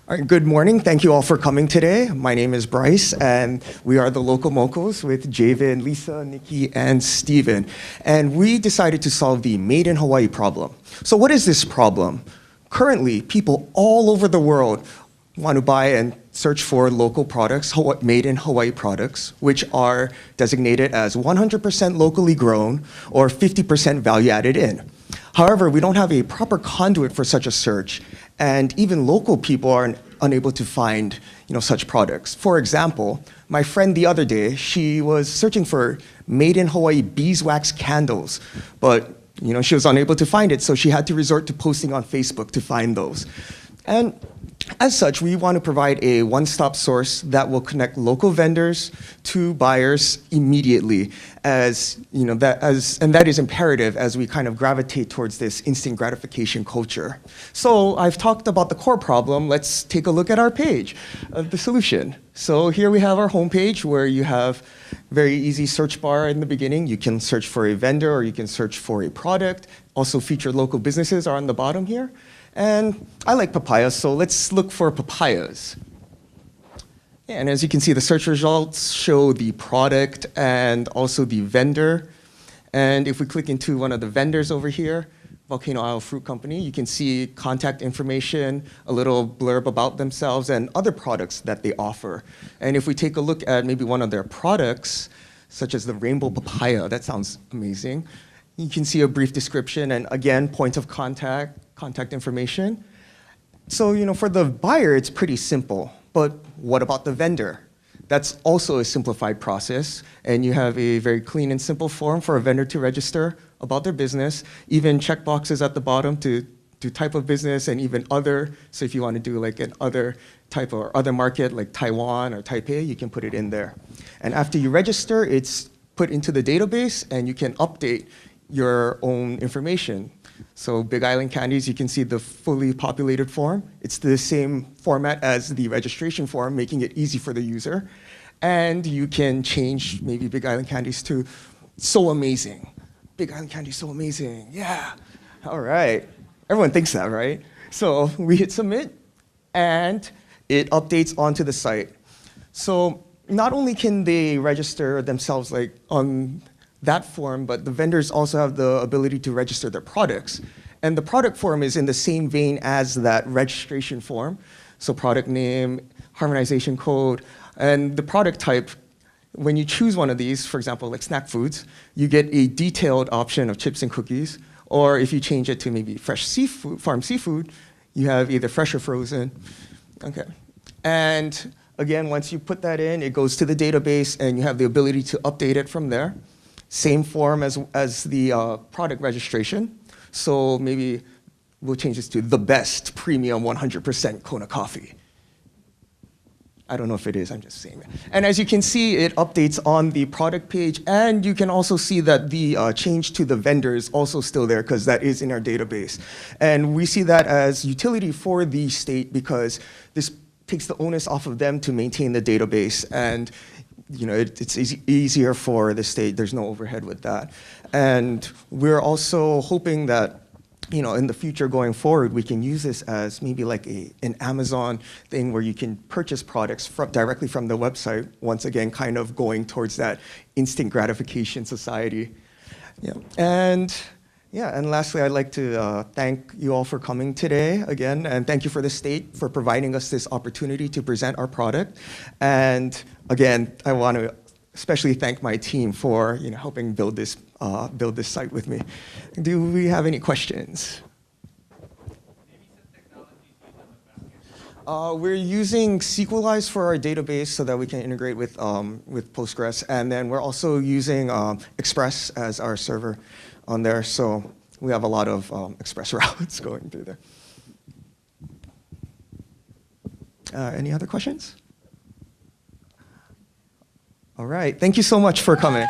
All right, good morning. Thank you all for coming today. My name is Bryce, and we are the local Mocos with Javen, Lisa, Nikki, and Steven. And we decided to solve the Made in Hawaii problem. So what is this problem? Currently, people all over the world want to buy and search for local products, made in Hawaii products, which are designated as 100% locally grown or 50% value added in. However, we don't have a proper conduit for such a search, and even local people are unable to find such products. For example, my friend the other day, she was searching for made in Hawaii beeswax candles, but she was unable to find it, so she had to resort to posting on Facebook to find those. And as such, we want to provide a one-stop source that will connect local vendors to buyers immediately, and that is imperative as we kind of gravitate towards this instant gratification culture. So I've talked about the core problem. Let's take a look at our page of the solution. So here we have our homepage where you have very easy search bar in the beginning. You can search for a vendor or you can search for a product. Also featured local businesses are on the bottom here. And I like papayas, so let's look for papayas. And as you can see, the search results show the product and also the vendor. And if we click into one of the vendors over here, Volcano Isle Fruit Company, you can see contact information, a little blurb about themselves, and other products that they offer. And if we take a look at maybe one of their products, such as the rainbow papaya, that sounds amazing. You can see a brief description and again, point of contact information. So, for the buyer, it's pretty simple, but what about the vendor? That's also a simplified process, and you have a very clean and simple form for a vendor to register about their business, even checkboxes at the bottom to do type of business and even other. So if you want to do like an other type or other market like Taiwan or Taipei, you can put it in there. And after you register, it's put into the database and you can update your own information. So Big Island Candies, you can see the fully populated form. It's the same format as the registration form, making it easy for the user. And you can change maybe Big Island Candies to so amazing. Big Island Candies, so amazing, yeah. All right, everyone thinks that, right? So we hit submit, and it updates onto the site. So not only can they register themselves like on that form, but the vendors also have the ability to register their products. And the product form is in the same vein as that registration form. So product name, harmonization code, and the product type. When you choose one of these, for example, like snack foods, you get a detailed option of chips and cookies. Or if you change it to maybe fresh seafood, farm seafood, you have either fresh or frozen. Okay. And again, once you put that in, it goes to the database and you have the ability to update it from there. Same form as the product registration. So maybe we'll change this to the best premium 100% Kona coffee. I don't know if it is, I'm just saying that. And as you can see, it updates on the product page, and you can also see that the change to the vendor is also still there because that is in our database. And we see that as utility for the state because this takes the onus off of them to maintain the database, and it's easier for the state. There's no overhead with that. And we're also hoping that in the future going forward, we can use this as maybe like an Amazon thing where you can purchase products directly from the website, once again, kind of going towards that instant gratification society. Yeah. And lastly, I'd like to thank you all for coming today again, and thank you for the state for providing us this opportunity to present our product. And again, I want to especially thank my team for helping build this site with me. Do we have any questions? We're using SQLize for our database so that we can integrate with Postgres, and then we're also using Express as our server on there, so we have a lot of Express routes going through there. Any other questions? All right, thank you so much for coming.